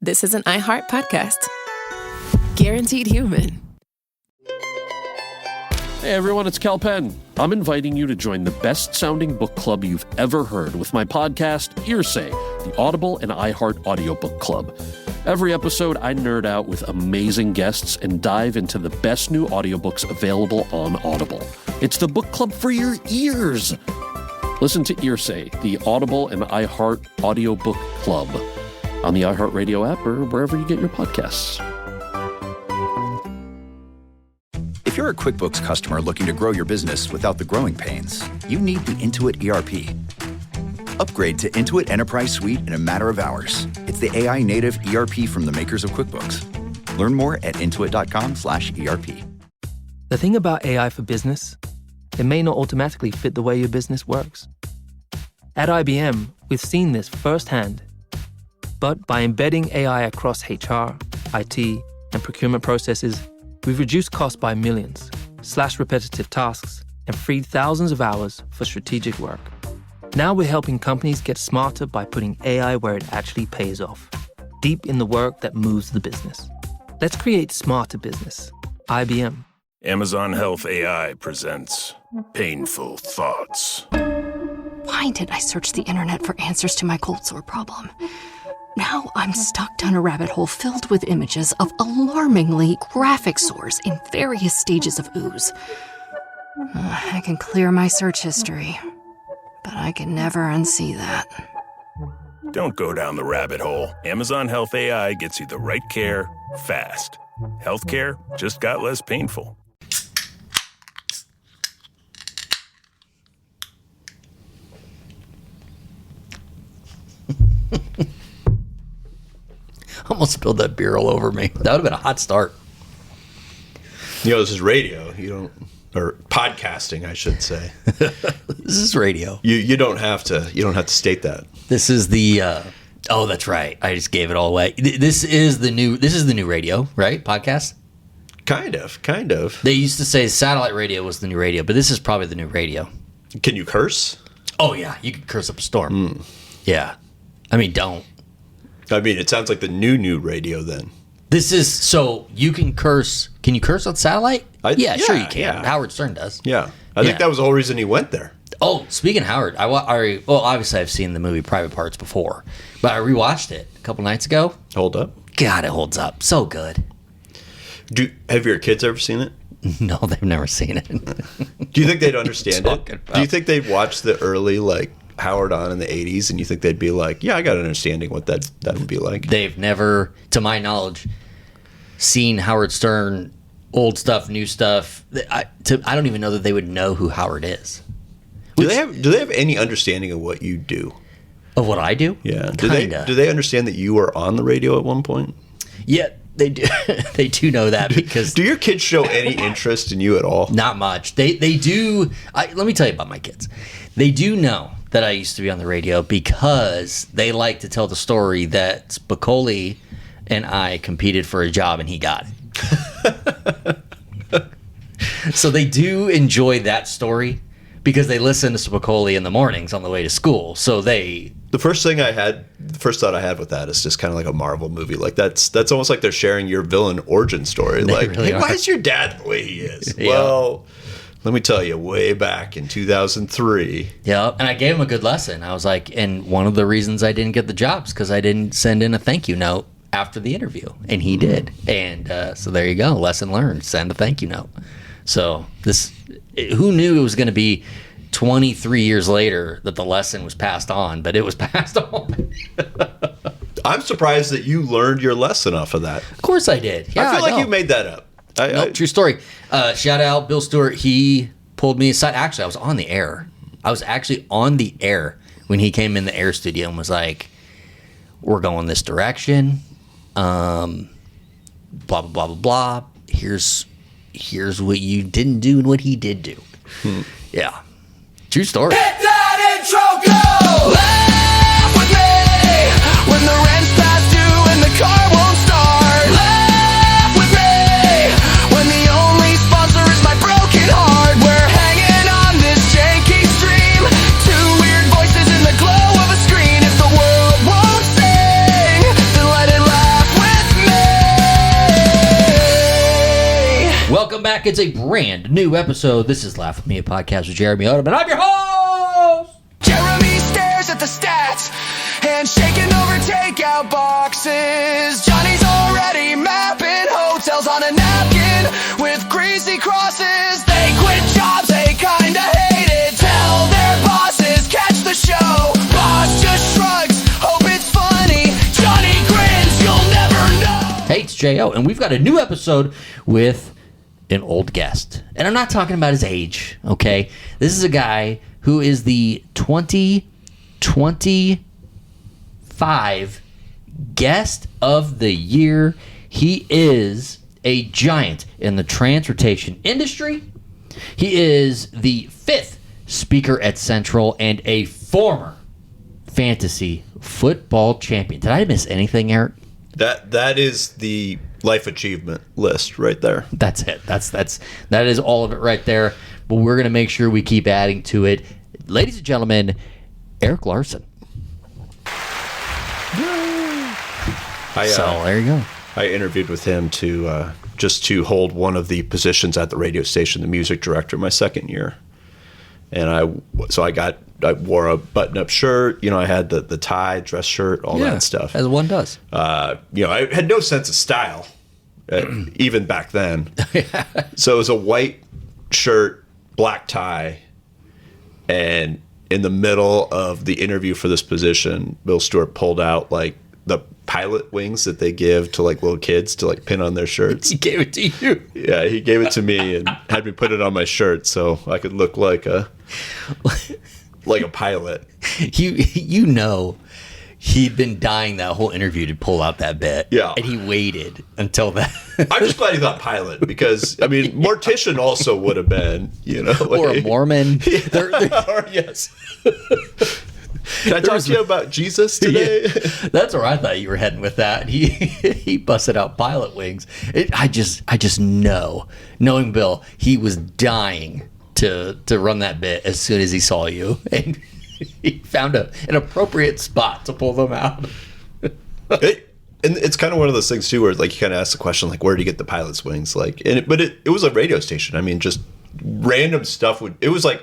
this is an iHeart podcast. Guaranteed human. Hey everyone, it's Cal Penn. I'm inviting you to join the best-sounding book club you've ever heard with my podcast, Earsay, the Audible and iHeart audiobook club. Every episode, I nerd out with amazing guests and dive into the best new audiobooks available on Audible. It's the book club for your ears. Listen to Earsay, the Audible and iHeart audiobook club on the iHeartRadio app or wherever you get your podcasts. If you're a QuickBooks customer looking to grow your business without the growing pains, you need the Intuit ERP. Upgrade to Intuit Enterprise Suite in a matter of hours. It's the AI-native ERP from the makers of QuickBooks. Learn more at intuit.com/ERP. The thing about AI for business, it may not automatically fit the way your business works. At IBM, we've seen this firsthand. But by embedding AI across HR, IT, and procurement processes, we've reduced costs by millions, slashed repetitive tasks, and freed thousands of hours for strategic work. Now we're helping companies get smarter by putting AI where it actually pays off, deep in the work that moves the business. Let's create smarter business. IBM. Amazon Health AI presents Painful Thoughts. Why did I search the internet for answers to my cold sore problem? Now I'm stuck down a rabbit hole filled with images of alarmingly graphic sores in various stages of ooze. I can clear my search history, but I can never unsee that. Don't go down the rabbit hole. Amazon Health AI gets you the right care, fast. Healthcare just got less painful. Almost spilled that beer all over me. That would have been a hot start. You know, this is radio. Or podcasting, I should say. This is radio. You don't have to state that. This is the oh, that's right. I just gave it all away. This is the new radio, right? Podcast? Kind of. They used to say satellite radio was the new radio, but this is probably the new radio. Can you curse? Oh yeah, you can curse up a storm. Yeah. I mean, don't. I mean, it sounds like the new radio then. This is, so you can curse. Can you curse on satellite? Yeah, sure you can. Yeah. Howard Stern does. Yeah. I think that was the whole reason he went there. Oh, speaking of Howard, well, obviously I've seen the movie Private Parts before, but I rewatched it a couple nights ago. Hold up. God, it holds up. So good. Have your kids ever seen it? No, they've never seen it. Do you think they'd understand it? Do you think they'd watch the early, Howard on in the 80s, and you think they'd be like, yeah, I got an understanding what that would be like? They've never, to my knowledge, seen Howard Stern, old stuff, new stuff. I don't even know that they would know who Howard is. Do they have any understanding of what you do? Of what I do? Yeah. Kinda. Do they understand that you were on the radio at one point? Yeah, they do. They do know that because. Do your kids show any interest in you at all? Not much. They do. Let me tell you about my kids. They do know that I used to be on the radio because they like to tell the story that Spicoli and I competed for a job and he got it. So they do enjoy that story because they listen to Spicoli in the mornings on the way to school. So the first thought I had with that is just kind of like a Marvel movie. Like that's almost like they're sharing your villain origin story. They like, really why is your dad the way he is? Yeah. Well, let me tell you, way back in 2003. Yeah, and I gave him a good lesson. I was like, and one of the reasons I didn't get the job is because I didn't send in a thank you note after the interview, and he did. And so there you go, lesson learned, send a thank you note. So who knew it was going to be 23 years later that the lesson was passed on, but it was passed on. I'm surprised that you learned your lesson off of that. Of course I did. Yeah, I feel like you made that up. Nope, true story. Shout out Bill Stewart. He pulled me aside. Actually, I was on the air. I was actually on the air when he came in the air studio and was like, we're going this direction. Blah, blah, blah, blah, blah. Here's what you didn't do and what he did do. Yeah. True story. Hit that intro, go! Laugh with me when the rent's past due and the car won't start. Laugh with me when the only sponsor is my broken heart. We're hanging on this janky stream. Two weird voices in the glow of a screen. If the world won't sing, then let it laugh back. It's a brand new episode. This is Laugh With Me, a podcast with Jeremy Odem, and I'm your host! Jeremy stares at the stats and shaking over takeout boxes. Johnny's already mapping hotels on a napkin with greasy crosses. They quit jobs they kinda hate it. Tell their bosses, catch the show. Boss just shrugs, hope it's funny. Johnny grins, you'll never know. Hey, it's J.O., and we've got a new episode with an old guest. And I'm not talking about his age, okay? This is a guy who is the 2025 Guest of the Year. He is a giant in the transportation industry. He is the 5th speaker at Central and a former fantasy football champion. Did I miss anything, Eric? That is the life achievement list right there. That's it. That is all of it right there. But we're gonna make sure we keep adding to it. Ladies and gentlemen, Eric Larson. So there you go. I interviewed with him to just to hold one of the positions at the radio station, the music director, my second year. And I wore a button-up shirt. You know, I had the tie, dress shirt, all that stuff. As one does. You know, I had no sense of style, even back then. So it was a white shirt, black tie, and in the middle of the interview for this position, Bill Stewart pulled out like the pilot wings that they give to like little kids to like pin on their shirts. He gave it to you. Yeah, he gave it to me and had me put it on my shirt so I could look like a pilot. You know, he'd been dying that whole interview to pull out that bit. Yeah. And he waited until that. I'm just glad he thought pilot because, I mean, mortician also would have been, you know. Like, or a Mormon. Or, yes. Can I talk to you about Jesus today? Yeah, that's where I thought you were heading with that. He busted out pilot wings. I just know, knowing Bill, he was dying to run that bit as soon as he saw you, and he found an appropriate spot to pull them out. And it's kind of one of those things too, where like you kind of ask the question, like, where do you get the pilot's wings? Like, but it was a radio station. I mean, just random stuff it was like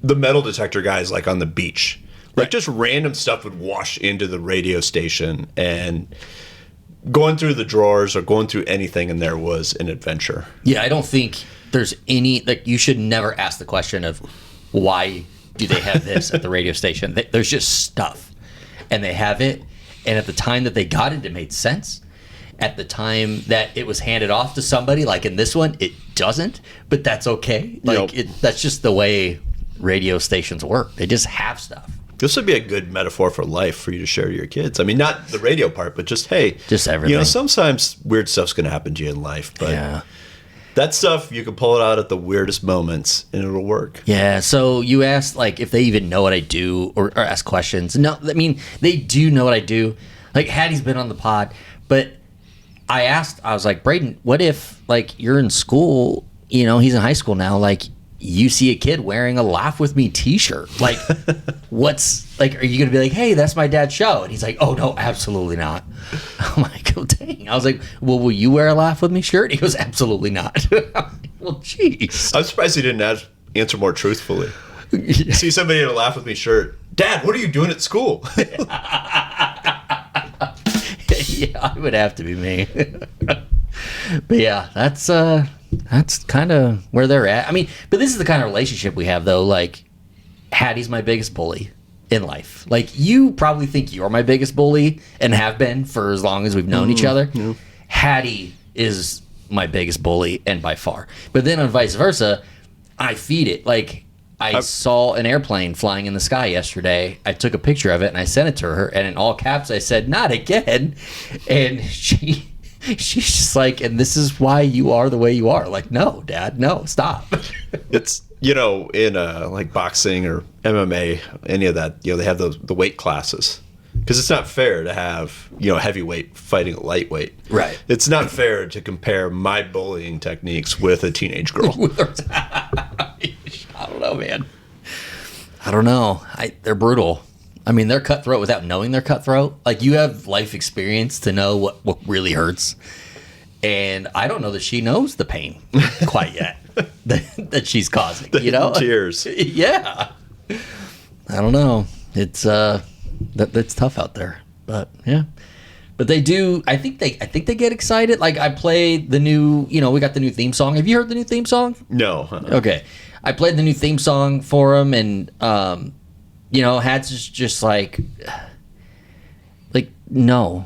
the metal detector guys like on the beach. Like just random stuff would wash into the radio station, and going through the drawers or going through anything in there was an adventure. Yeah, I don't think there's any, like, you should never ask the question of why do they have this at the radio station. There's just stuff, and they have it, and at the time that they got it made sense. At the time that it was handed off to somebody, like in this one, it doesn't, but that's okay. Like, that's just the way radio stations work. They just have stuff. This would be a good metaphor for life for you to share to your kids. I mean, not the radio part, but just, hey, just everything. You know, sometimes weird stuff's going to happen to you in life, but that stuff, you can pull it out at the weirdest moments and it'll work. Yeah. So you asked, like, if they even know what I do or ask questions. No, I mean, they do know what I do. Like, Hattie's been on the pod, but I was like, Braden, what if, like, you're in school, you know, he's in high school now, like, you see a kid wearing a Laugh With Me t-shirt. Like, are you going to be like, hey, that's my dad's show? And he's like, oh, no, absolutely not. I'm like, oh, dang. I was like, well, will you wear a Laugh With Me shirt? He goes, absolutely not. I'm like, well, jeez. I'm surprised he didn't answer more truthfully. See somebody in a Laugh With Me shirt. Dad, what are you doing at school? Yeah, it would have to be me. But yeah, that's kind of where they're at. I mean, but this is the kind of relationship we have, though. Like, Hattie's my biggest bully in life. Like, you probably think you're my biggest bully and have been for as long as we've known each other. Yeah. Hattie is my biggest bully, and by far. But then on vice versa, I feed it. Like, I saw an airplane flying in the sky yesterday. I took a picture of it and I sent it to her, and in all caps I said, "Not again." And she's just like, and this is why you are the way you are. Like, no, Dad, no, stop. It's, you know, in like boxing or MMA, any of that, you know, they have the weight classes. Because it's not fair to have, you know, heavyweight fighting a lightweight. Right. It's not fair to compare my bullying techniques with a teenage girl. I don't know, man. I don't know. They're brutal. I mean, they're cutthroat without knowing they're cutthroat. Like, you have life experience to know what really hurts. and I don't know that she knows the pain quite yet that she's causing. You know, tears. Yeah, I don't know. It's that's tough out there, but yeah. But they do. I think they get excited. Like I played the new. You know, we got the new theme song. Have you heard the new theme song? No. Okay, I played the new theme song for them, and you know, Hats is just like no,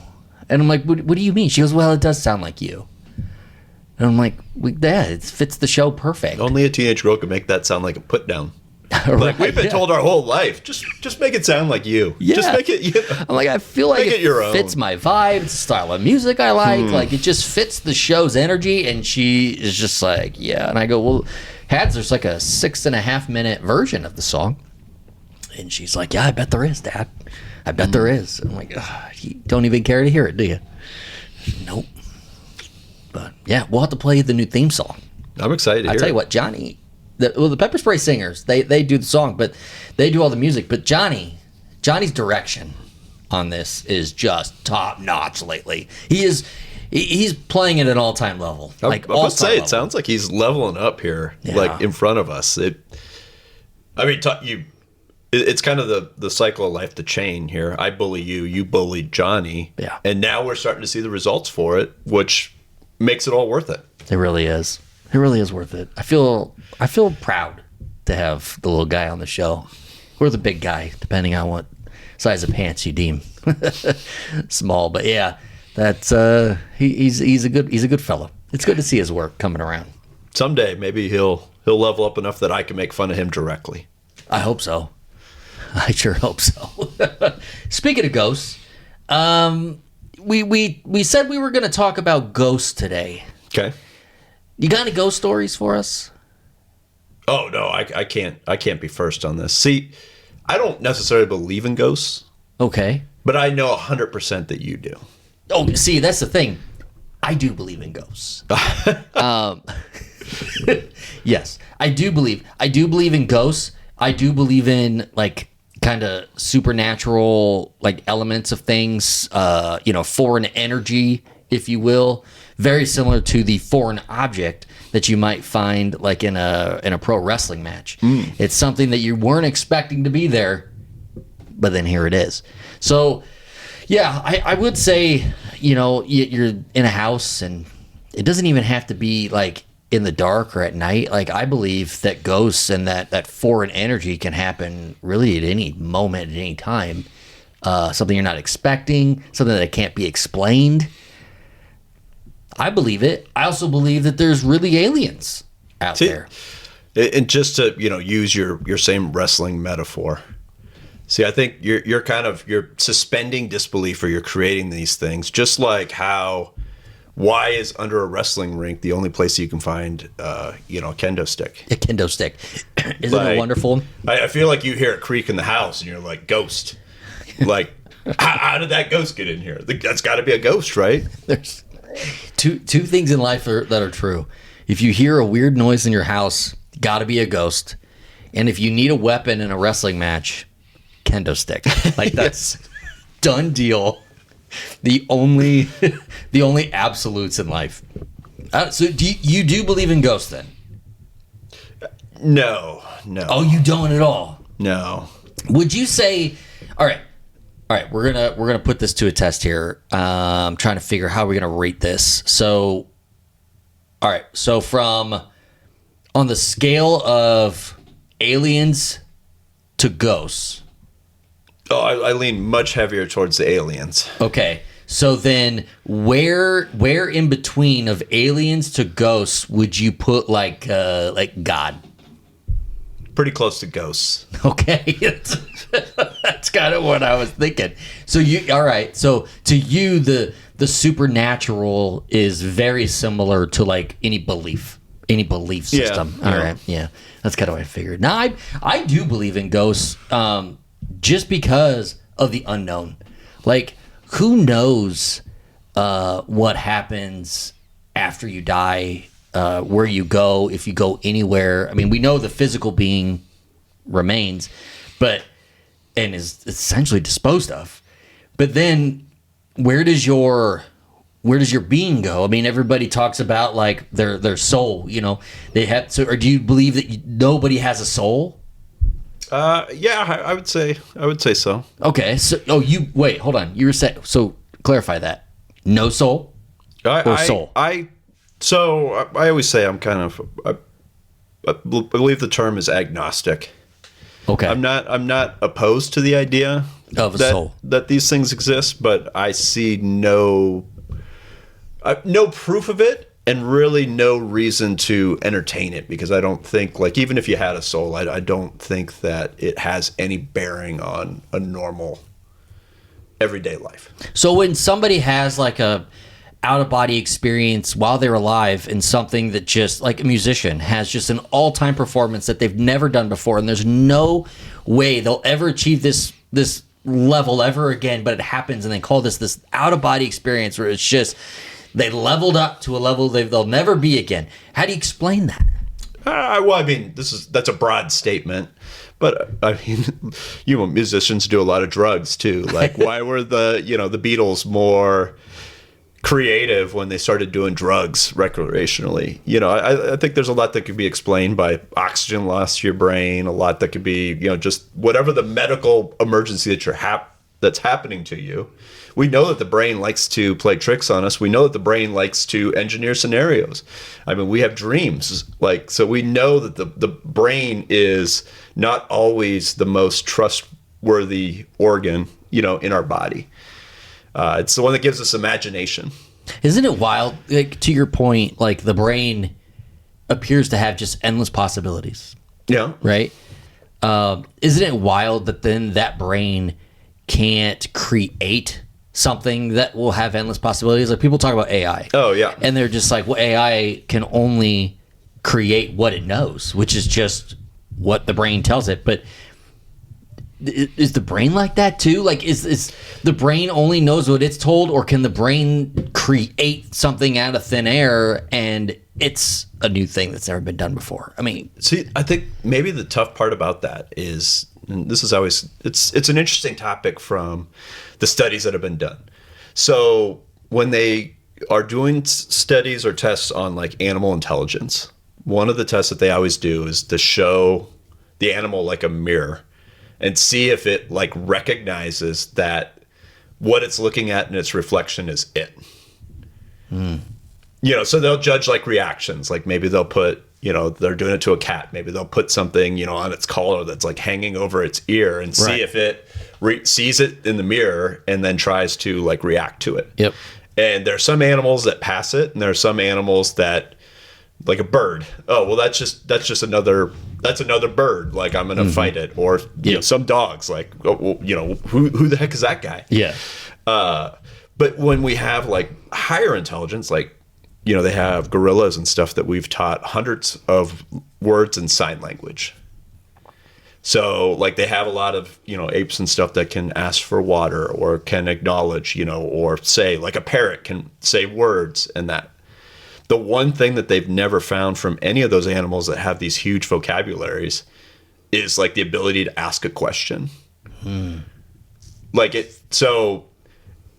and I'm like, what do you mean? She goes, well, it does sound like you, and I'm like, yeah, it fits the show perfect. Only a teenage girl could make that sound like a put down. Right, like we've been told our whole life, just make it sound like you. Yeah. Just make it. You know, I'm like, I feel like it your own. Fits my vibe. It's the style of music I like. Like it just fits the show's energy. And she is just like, yeah. And I go, well, Hads, there's like a 6.5 minute version of the song. And she's like, yeah, I bet there is, Dad. I bet there is. I'm like, you don't even care to hear it, do you? Nope. But yeah, we'll have to play the new theme song. I'm excited to hear I'll tell you it. what, Johnny. The Pepper Spray Singers, they do the song, but they do all the music. But Johnny's direction on this is just top notch lately. He's playing at an all time level. Like I would say it sounds like he's leveling up here, Yeah. like in front of us. It's kind of the cycle of life, the chain here. I bully you, you bully Johnny, Yeah. and now we're starting to see the results for it, which makes it all worth it. It really is. It really is worth it. I feel proud to have the little guy on the show, or the big guy, depending on what size of pants you deem small. But yeah, that's he's a good fellow. It's good to see his work coming around. Someday, maybe he'll level up enough that I can make fun of him directly. I hope so. I sure hope so. Speaking of ghosts, we said we were going to talk about ghosts today. Okay. You got any ghost stories for us? Oh no, I can't be first on this. See, I don't necessarily believe in ghosts, Okay. but I know 100% that you do. Oh, see, that's the thing. I do believe in ghosts. Yes, I do believe. I do believe in ghosts. I do believe in like kind of supernatural like elements of things. Foreign energy, if you will. Very similar to the foreign object that you might find like in a pro wrestling match. It's something that you weren't expecting to be there, but then here it is. So, yeah, I would say, you're in a house and it doesn't even have to be like in the dark or at night. Like I believe that ghosts and that foreign energy can happen really at any moment, at any time. Something you're not expecting, something that can't be explained. I believe it. I also believe that there's really aliens out there. And just to use your same wrestling metaphor. See, I think you're suspending disbelief, or you're creating these things. Just like why is under a wrestling rink the only place you can find a kendo stick? A kendo stick. Isn't it wonderful? I feel like you hear a creak in the house and you're like, ghost. Like, how did that ghost get in here? That's got to be a ghost, right? There's two things in life that are true. If you hear a weird noise in your house, got to be a ghost. And if you need a weapon in a wrestling match, kendo stick. Like that's done deal. The only absolutes in life. So you do believe in ghosts then? No. Oh, you don't at all? No. Would you say? All right. We're gonna put this to a test here. I'm trying to figure how we're gonna rate this. So, all right. So on the scale of aliens to ghosts. Oh, I lean much heavier towards the aliens. Okay. So then, where in between of aliens to ghosts would you put like God? Pretty close to ghosts. Okay, that's kind of what I was thinking. So all right. So to you, the supernatural is very similar to like any belief system. Yeah. All right, yeah, that's kind of what I figured. Now I do believe in ghosts, just because of the unknown. Like, who knows what happens after you die? Where you go, if you go anywhere. I mean, we know the physical being remains, and is essentially disposed of. But then, where does your where does your being go? I mean, everybody talks about like their soul. You know, they have. So, or do you believe that nobody has a soul? Yeah, I would say so. Okay. So, you wait. Hold on. You were saying. So, clarify that. No soul or soul. I always say I'm kind of. I believe the term is agnostic. Okay. I'm not opposed to the idea of a soul that these things exist, but I see no proof of it, and really no reason to entertain it, because I don't think, like, even if you had a soul, I don't think that it has any bearing on a normal everyday life. So when somebody has like a out-of-body experience while they're alive in something that just, like a musician has just an all-time performance that they've never done before, and there's no way they'll ever achieve this level ever again, but it happens, and they call this out-of-body experience where it's just they leveled up to a level they'll never be again. How do you explain that? Well, I mean, that's a broad statement, but I mean, musicians do a lot of drugs too. Like, why were the Beatles more creative when they started doing drugs recreationally? I think there's a lot that could be explained by oxygen loss to your brain, a lot that could be, just whatever the medical emergency that's happening to you. We know that the brain likes to play tricks on us. We know that the brain likes to engineer scenarios. I mean, we have dreams, so we know that the brain is not always the most trustworthy organ, in our body. It's the one that gives us imagination. Isn't it wild? Like, to your point, like the brain appears to have just endless possibilities. Yeah. Right? Isn't it wild that then that brain can't create something that will have endless possibilities? Like, people talk about AI. Oh, yeah. And they're just like, well, AI can only create what it knows, which is just what the brain tells it. But is the brain like that too? Like, is the brain only knows what it's told, or can the brain create something out of thin air and it's a new thing that's never been done before? I mean, see, I think maybe the tough part about that is, and this is always, it's an interesting topic from the studies that have been done. So when they are doing studies or tests on like animal intelligence, one of the tests that they always do is to show the animal like a mirror and see if it like recognizes that what it's looking at in its reflection is it. So they'll judge like reactions. Like, maybe they'll put, they're doing it to a cat. Maybe they'll put something, on its collar that's like hanging over its ear, and see if it sees it in the mirror and then tries to like react to it. Yep. And there are some animals that pass it, and there are some animals that, like a bird. Oh, well, that's just another bird. Like, I'm gonna fight it. Or some dogs, like, who the heck is that guy? Yeah. But when we have like higher intelligence, like, they have gorillas and stuff that we've taught hundreds of words in sign language. So like, they have a lot of, apes and stuff that can ask for water or can acknowledge, or say, like a parrot can say words and that. The one thing that they've never found from any of those animals that have these huge vocabularies is like the ability to ask a question. Like it, so,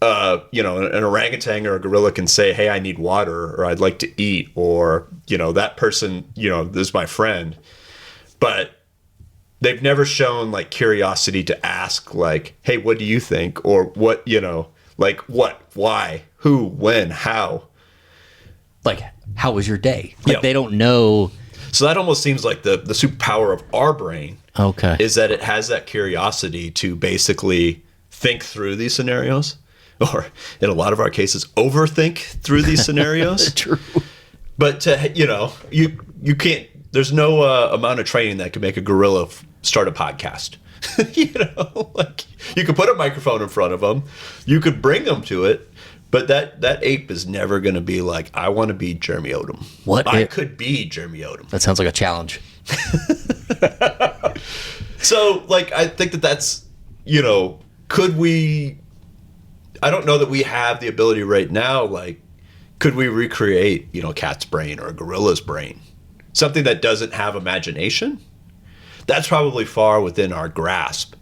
an orangutan or a gorilla can say, hey, I need water, or I'd like to eat, or, that person, this is my friend. But they've never shown like curiosity to ask, like, hey, what do you think? Or what, like what, why, who, when, how. Like, how was your day? Like, they don't know. So that almost seems like the superpower of our brain. Okay. Is that it has that curiosity to basically think through these scenarios, or in a lot of our cases, overthink through these scenarios. True. But you can't. There's no amount of training that can make a gorilla start a podcast. Like, you could put a microphone in front of them, you could bring them to it. But that ape is never going to be like, I want to be Jeremy Odem. What? I could be Jeremy Odem. That sounds like a challenge. So, like, I think that's, could we, I don't know that we have the ability right now, like, could we recreate, a cat's brain or a gorilla's brain? Something that doesn't have imagination? That's probably far within our grasp.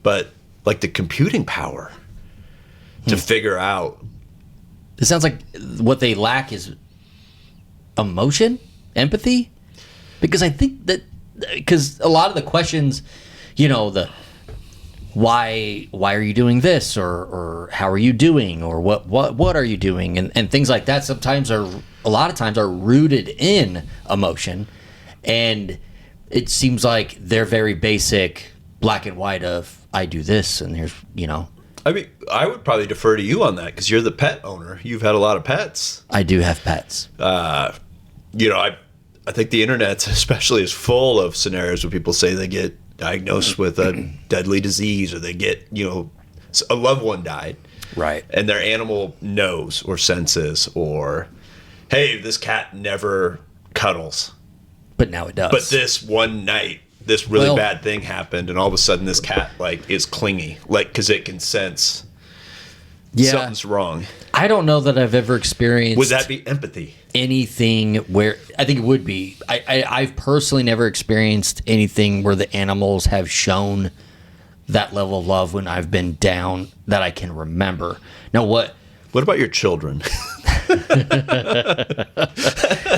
But, like, the computing power to figure out It sounds like what they lack is emotion, empathy, because I think that because a lot of the questions, the why are you doing this, or how are you doing, or what are you doing, and things like that a lot of times are rooted in emotion, and it seems like they're very basic, black and white of I do this and here's I mean, I would probably defer to you on that because you're the pet owner. You've had a lot of pets. I do have pets. I think the internet especially is full of scenarios where people say they get diagnosed with a deadly disease, or they get, a loved one died. Right. And their animal knows or senses, or, hey, this cat never cuddles. But now it does. But this one night, this really bad thing happened, and all of a sudden this cat, is clingy, because it can sense something's wrong. I don't know that I've ever experienced... Would that be empathy? Anything where... I think it would be. I've personally never experienced anything where the animals have shown that level of love when I've been down that I can remember. Now, what about your children?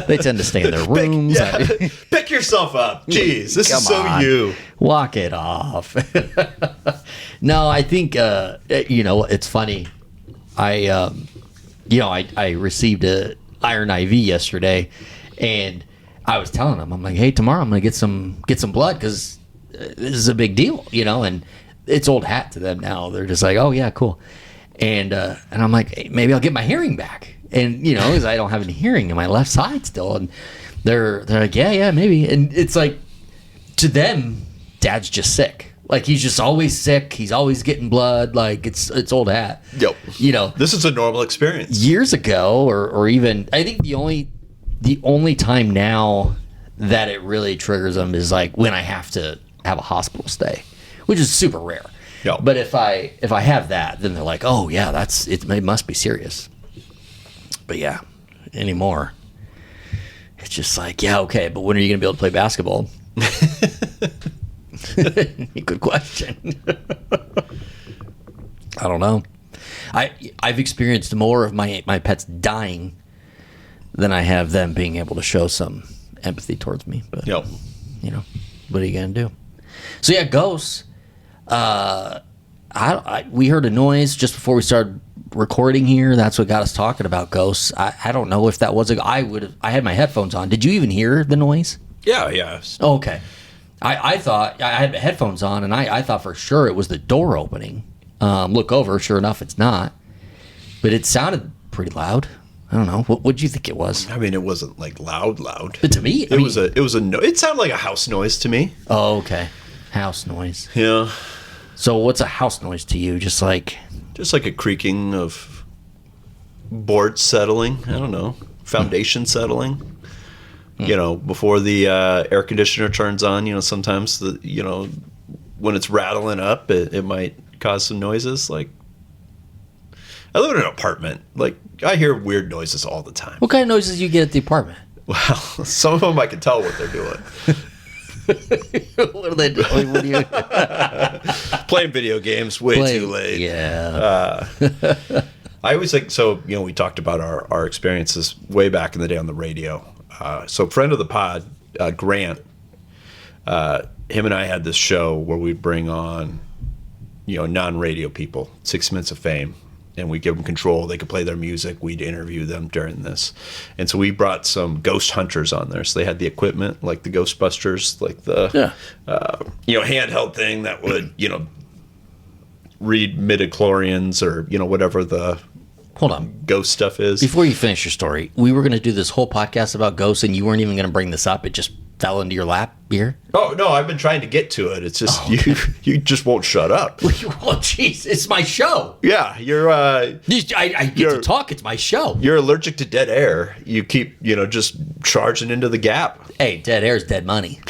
They tend to stay in their rooms. Pick yourself up. Jeez, this is so you. Walk it off. No, I think, it's funny. I received a iron IV yesterday, and I was telling them, I'm like, hey, tomorrow I'm going to get some blood because this is a big deal, and it's old hat to them now. They're just like, oh yeah, cool. And I'm like, hey, maybe I'll get my hearing back. And, because I don't have any hearing in my left side still. And they're like, yeah, maybe. And it's like, to them, Dad's just sick. Like, he's just always sick. He's always getting blood. Like, it's old hat. Yep. This is a normal experience. Years ago, or even, I think the only time now that it really triggers them is like when I have to have a hospital stay, which is super rare. Yep. But if I have that, then they're like, oh yeah, it must be serious. But yeah, anymore, it's just like, yeah, okay, but when are you going to be able to play basketball? Good question. I don't know. I've experienced more of my pets dying than I have them being able to show some empathy towards me. But yep. What are you going to do? So yeah, ghosts. We heard a noise just before we started recording here. That's what got us talking about ghosts. I don't know if that was I had my headphones on. Did you even hear the noise? Yeah. Oh, okay. I thought I had my headphones on, and I thought for sure it was the door opening. Look over, sure enough, it's not. But it sounded pretty loud. I don't know. What did you think it was? I mean, it wasn't like loud. But to me, it sounded like a house noise to me. Oh, okay. House noise. Yeah. So what's a house noise to you? Just like a creaking of boards settling. I don't know. Foundation settling. Before the air conditioner turns on, sometimes when it's rattling up, it might cause some noises. Like, I live in an apartment. Like, I hear weird noises all the time. What kind of noises you get at the apartment? Well, some of them I can tell what they're doing. What are they doing? What do you... Playing video games too late. Yeah. I always think, we talked about our experiences way back in the day on the radio. So friend of the pod, Grant, him and I had this show where we'd bring on, non-radio people, 6 minutes of fame, and we give them control. They could play their music. We'd interview them during this. And so we brought some ghost hunters on there. So they had the equipment, like the Ghostbusters, like the, handheld thing that would, read midichlorians or, whatever the Hold on. Ghost stuff is. Before you finish your story, we were going to do this whole podcast about ghosts, and you weren't even going to bring this up. It just fell into your lap here. Oh, no, I've been trying to get to it. It's just, you just won't shut up. Well, jeez, it's my show. Yeah, you're... I get to talk. It's my show. You're allergic to dead air. You keep, just charging into the gap. Hey, dead air is dead money.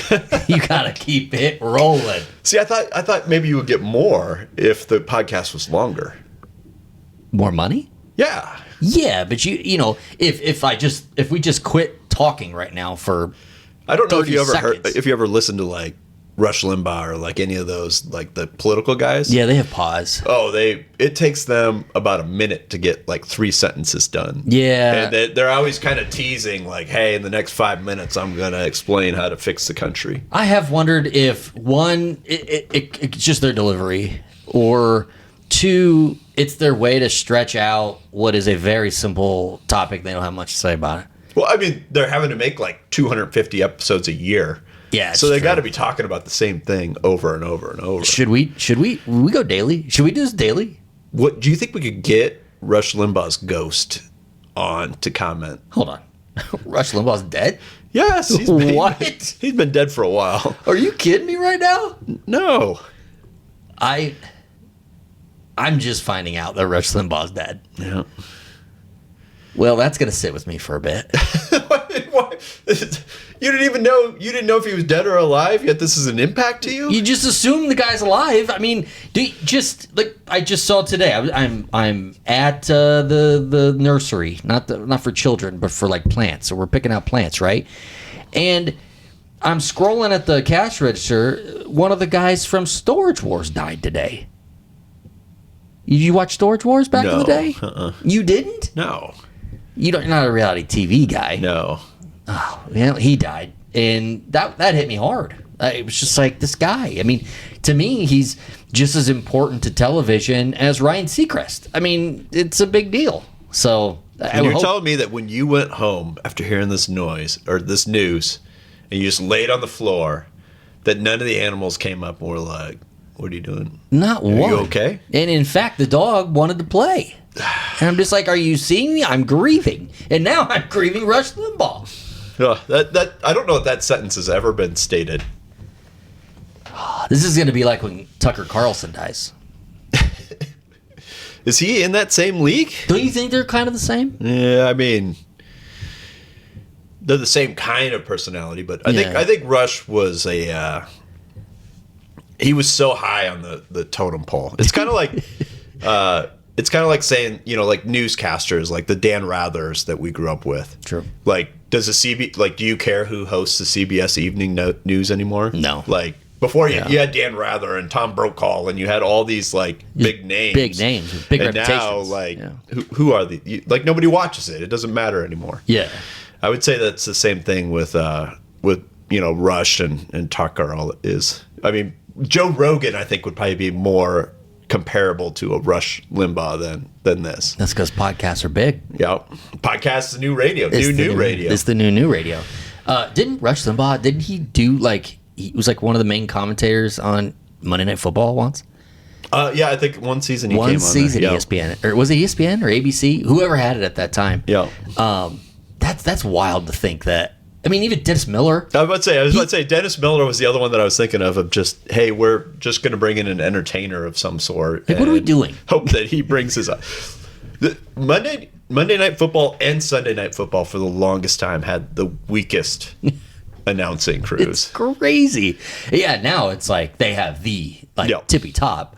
You got to keep it rolling. See, I thought maybe you would get more if the podcast was longer. More money? Yeah. Yeah, but if we just quit talking right now for I don't know if you ever seconds. if you ever listened to like Rush Limbaugh or like any of those, like the political guys. Yeah, they have pause. Oh, it takes them about a minute to get like 3 sentences done. Yeah. And they're always kind of teasing like, hey, in the next 5 minutes, I'm going to explain how to fix the country. I have wondered if one, it's just their delivery, or two, it's their way to stretch out what is a very simple topic. They don't have much to say about it. Well, I mean, they're having to make like 250 episodes a year. Yeah, so they got to be talking about the same thing over and over and over. Should we go daily? Should we do this daily? What do you think we could get Rush Limbaugh's ghost on to comment? Hold on. Rush Limbaugh's dead? Yes. What? He's been dead for a while. Are you kidding me right now? No. I'm just finding out that Rush Limbaugh's dead. Yeah. Well, that's going to sit with me for a bit. What? You didn't know if he was dead or alive, yet this is an impact to you? You just assume the guy's alive. I mean, I just saw today. I'm at the nursery, not for children, but for like plants. So we're picking out plants, right? And I'm scrolling at the cash register. One of the guys from Storage Wars died today. Did you watch Storage Wars back in the day? You didn't? No. You're not a reality TV guy. No. Oh, well, he died, and that hit me hard. It was just like, this guy. I mean, to me, he's just as important to television as Ryan Seacrest. I mean, it's a big deal. So, and you're telling me that when you went home after hearing this noise or this news, and you just laid on the floor, that none of the animals came up and were like, "What are you doing? Not one. Are you okay?" And in fact, the dog wanted to play. And I'm just like, are you seeing me? I'm grieving. And now I'm grieving Rush Limbaugh. That I don't know if that sentence has ever been stated. This is going to be like when Tucker Carlson dies. Is he in that same league? Don't you think they're kind of the same? Yeah, I mean, they're the same kind of personality, but I think Rush was he was so high on the totem pole. It's kind of like it's kind of like saying, like newscasters, like the Dan Rathers that we grew up with. True. Like, do you care who hosts the CBS Evening News anymore? No. Like, before you had Dan Rather and Tom Brokaw, and you had all these, like, big names. Big names, with big and reputations. now, like, who are the... Like, nobody watches it. It doesn't matter anymore. Yeah. I would say that's the same thing with Rush and Tucker. All it is. I mean, Joe Rogan, I think, would probably be more comparable to a Rush Limbaugh than this. That's because podcasts are big. Yeah, podcast is the new radio. New radio. It's the new radio. Didn't Rush Limbaugh? Didn't he do he was like one of the main commentators on Monday Night Football once? Yeah, I think one season he came on. One season there. ESPN, or was it ESPN or ABC? Whoever had it at that time. Yeah. That's wild to think that. I mean, even Dennis Miller. I was about to say Dennis Miller was the other one that I was thinking of just, hey, we're just going to bring in an entertainer of some sort. Like, what are we doing? Hope that he brings his... Monday Night Football and Sunday Night Football for the longest time had the weakest announcing crews. It's crazy. Yeah, now it's like they have the tippy top.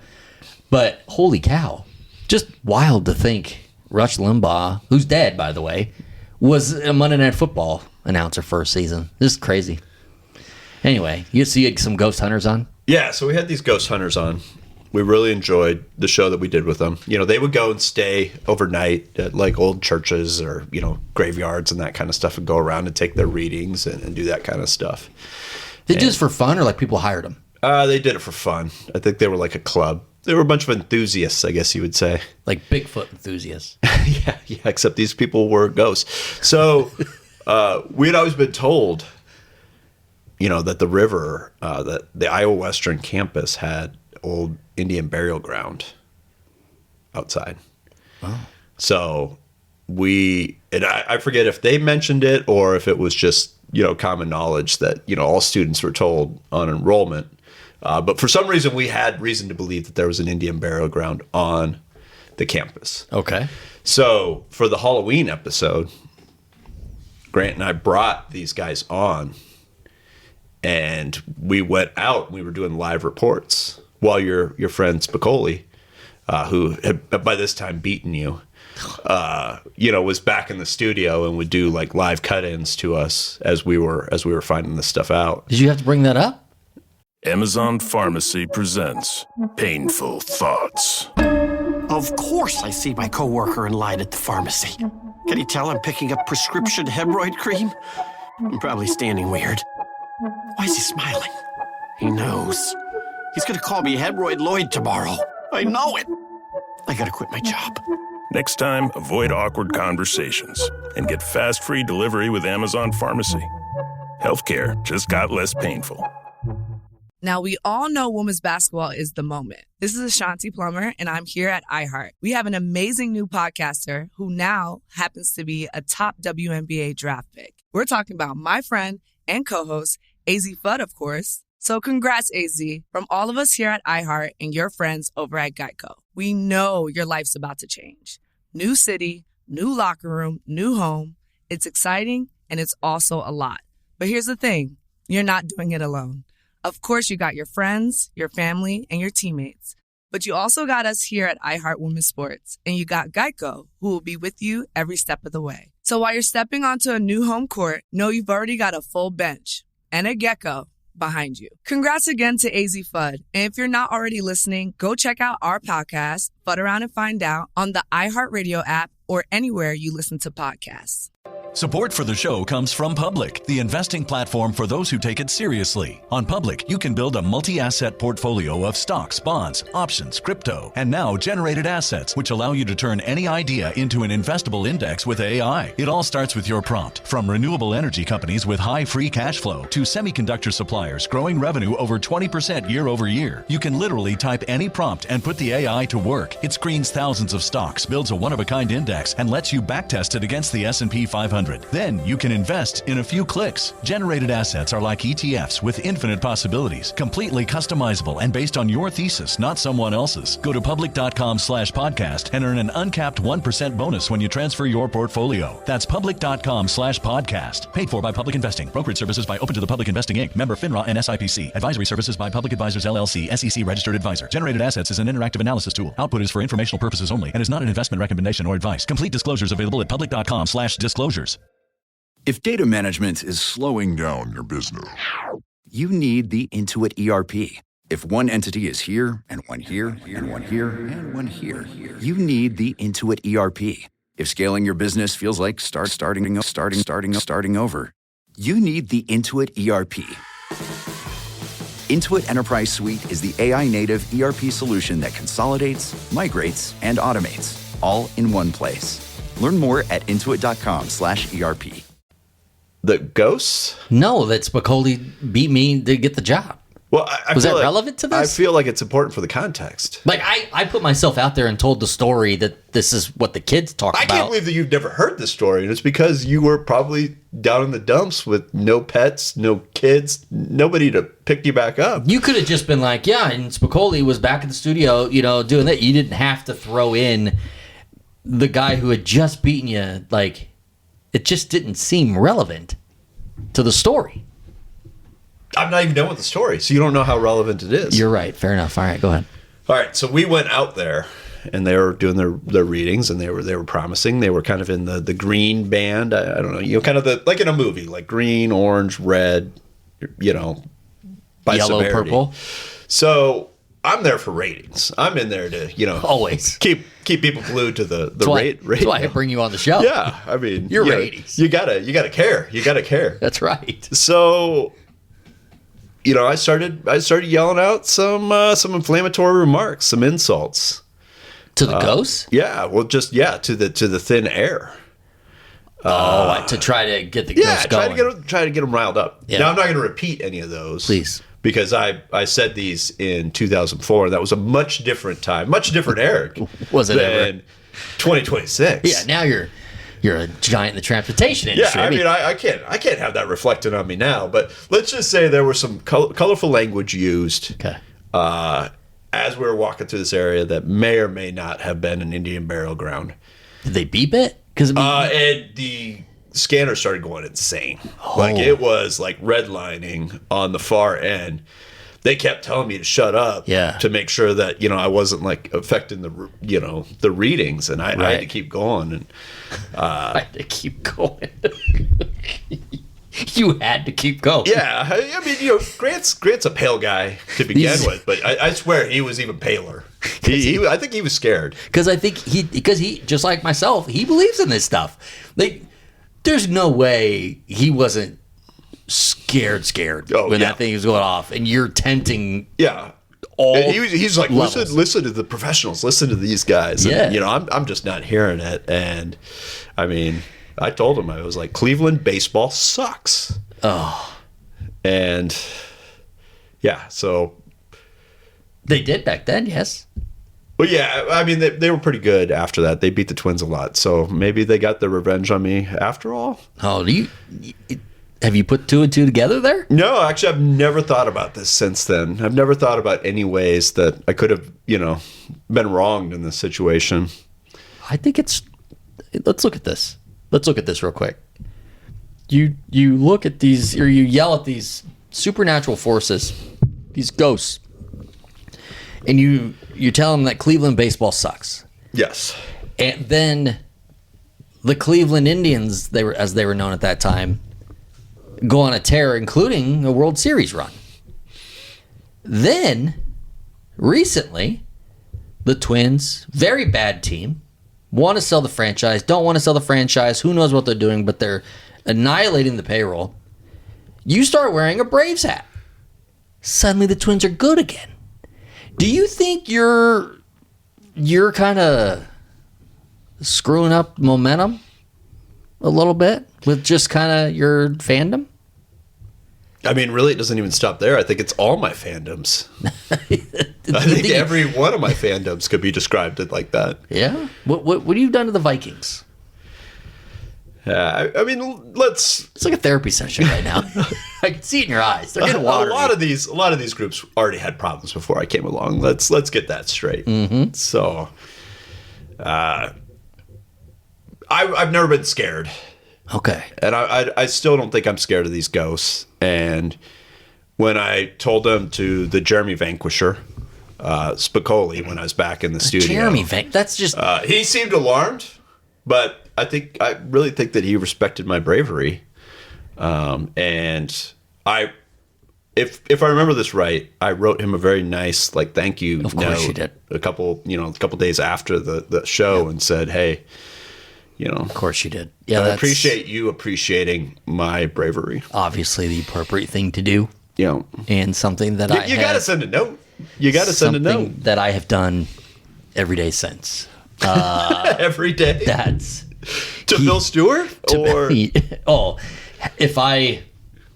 But holy cow. Just wild to think Rush Limbaugh, who's dead, by the way, was a Monday Night Football announcer first season. This is crazy. Anyway, you had some ghost hunters on? Yeah, so we had these ghost hunters on. We really enjoyed the show that we did with them. They would go and stay overnight at like old churches or, graveyards and that kind of stuff, and go around and take their readings and do that kind of stuff. They did this for fun, or like people hired them? They did it for fun. I think they were like a club. They were a bunch of enthusiasts, I guess you would say. Like Bigfoot enthusiasts. yeah, except these people were ghosts. So we had always been told, that the river, that the Iowa Western campus had old Indian burial ground outside. Oh. So I forget if they mentioned it or if it was just, common knowledge that, all students were told on enrollment. But for some reason, we had reason to believe that there was an Indian burial ground on the campus. Okay. So for the Halloween episode, Grant and I brought these guys on, and we went out and we were doing live reports while your friend Spicoli, who had by this time beaten you, was back in the studio and would do like live cut-ins to us as we were finding this stuff out. Did you have to bring that up? Amazon Pharmacy presents Painful Thoughts. Of course I see my coworker in line at the pharmacy. Can you tell I'm picking up prescription hemorrhoid cream? I'm probably standing weird. Why is he smiling? He knows. He's gonna call me Hemorrhoid Lloyd tomorrow. I know it. I gotta quit my job. Next time, avoid awkward conversations and get fast free delivery with Amazon Pharmacy. Healthcare just got less painful. Now, we all know women's basketball is the moment. This is Ashanti Plummer, and I'm here at iHeart. We have an amazing new podcaster who now happens to be a top WNBA draft pick. We're talking about my friend and co-host, AZ Fudd, of course. So congrats, AZ, from all of us here at iHeart and your friends over at Geico. We know your life's about to change. New city, new locker room, new home. It's exciting, and it's also a lot. But here's the thing. You're not doing it alone. Of course, you got your friends, your family, and your teammates. But you also got us here at iHeart Women's Sports, and you got Geico, who will be with you every step of the way. So while you're stepping onto a new home court, know you've already got a full bench and a gecko behind you. Congrats again to AZ Fudd. And if you're not already listening, go check out our podcast, Fudd Around and Find Out, on the iHeartRadio app or anywhere you listen to podcasts. Support for the show comes from Public, the investing platform for those who take it seriously. On Public, you can build a multi-asset portfolio of stocks, bonds, options, crypto, and now generated assets, which allow you to turn any idea into an investable index with AI. It all starts with your prompt. From renewable energy companies with high free cash flow to semiconductor suppliers growing revenue over 20% year over year, you can literally type any prompt and put the AI to work. It screens thousands of stocks, builds a one-of-a-kind index, and lets you backtest it against the S&P 500. Then you can invest in a few clicks. Generated assets are like ETFs with infinite possibilities, completely customizable and based on your thesis, not someone else's. Go to public.com/podcast and earn an uncapped 1% bonus when you transfer your portfolio. That's public.com/podcast. Paid for by Public Investing. Brokerage services by Open to the Public Investing Inc. Member FINRA and SIPC. Advisory services by Public Advisors LLC, SEC registered advisor. Generated assets is an interactive analysis tool. Output is for informational purposes only and is not an investment recommendation or advice. Complete disclosures available at public.com/disclosures. If data management is slowing down your business, you need the Intuit ERP. If one entity is here, and one here, and one here, and one here, you need the Intuit ERP. If scaling your business feels like starting over, you need the Intuit ERP. Intuit Enterprise Suite is the AI-native ERP solution that consolidates, migrates, and automates, all in one place. Learn more at intuit.com/ERP. The ghosts? No, that's Spicoli beat me to get the job. Well, was that relevant to this? I feel like it's important for the context. Like, I put myself out there and told the story that this is what the kids talk about. I can't believe that you've never heard this story. And it's because you were probably down in the dumps with no pets, no kids, nobody to pick you back up. You could have just been like, yeah, and Spicoli was back in the studio, doing that. You didn't have to throw in the guy who had just beaten you. Like, it just didn't seem relevant to the story. I'm not even done with the story, so you don't know how relevant it is. You're right. Fair enough. All right, go ahead. All right, so we went out there, and they were doing their readings, and they were promising. They were kind of in the green band. I don't know, kind of like in a movie, like green, orange, red, by yellow, severity. Purple. So I'm there for ratings. I'm in there to always keep people glued to the rate. That's why I bring you on the show. Yeah, I mean, your ratings. You gotta care. You gotta care. That's right. So, I started yelling out some inflammatory remarks, some insults to the ghosts. Yeah, well, to the thin air. To try to get the ghosts going. try to get them riled up. Yeah. Now I'm not going to repeat any of those, please, because I said these in 2004. That was a much different time, much different Eric. Was it than 2026? Yeah, now you're a giant in the transportation industry. Yeah, I can't have that reflected on me now. But let's just say there was some colorful language used. Okay. As we were walking through this area that may or may not have been an Indian burial ground. Did they beep it? And the scanner started going insane. Like, it was like redlining on the far end. They kept telling me to shut up to make sure that, I wasn't like affecting the readings, and I had to keep going. And I had to keep going. You had to keep going. Yeah, I mean, Grant's a pale guy to begin with, but I swear he was even paler. I think he was scared because he just like myself, he believes in this stuff. Like, there's no way he wasn't scared when that thing was going off, and you're tenting. Yeah. He's like, listen to the professionals, listen to these guys. And, I'm just not hearing it. And I mean, I told him, I was like, Cleveland baseball sucks. Oh. And yeah, so they did back then, yes. Well, yeah, I mean, they were pretty good after that. They beat the Twins a lot. So maybe they got their revenge on me after all. Oh, have you put two and two together there? No, actually, I've never thought about this since then. I've never thought about any ways that I could have, been wronged in this situation. I think let's look at this. Let's look at this real quick. You look at these, or you yell at these supernatural forces, these ghosts, and you tell them that Cleveland baseball sucks. Yes. And then the Cleveland Indians, as they were known at that time, go on a tear, including a World Series run. Then, recently, the Twins, very bad team, want to sell the franchise, don't want to sell the franchise, who knows what they're doing, but they're annihilating the payroll. You start wearing a Braves hat. Suddenly the Twins are good again. Do you think you're kind of screwing up momentum a little bit with just kind of your fandom? I mean, really, it doesn't even stop there. I think it's all my fandoms. I think every one of my fandoms could be described like that. Yeah? What have you done to the Vikings? I mean, It's like a therapy session right now. I can see it in your eyes. They're getting watery. A lot of these groups already had problems before I came along. Let's get that straight. Mm-hmm. So, I've never been scared. Okay. And I still don't think I'm scared of these ghosts. And when I told them to the Jeremy Vanquisher, Spicoli, when I was back in the studio. That's just... he seemed alarmed, but I really think that he respected my bravery. And if I remember this right, I wrote him a very nice, thank you note. Of course you did. A couple days after the show and said, hey, Of course you did. Yeah, I appreciate you appreciating my bravery. Obviously the appropriate thing to do. Yeah. And something that you got to send a note. You got to send a note. Something that I have done every day since. Every day? That's... To Bill Stewart?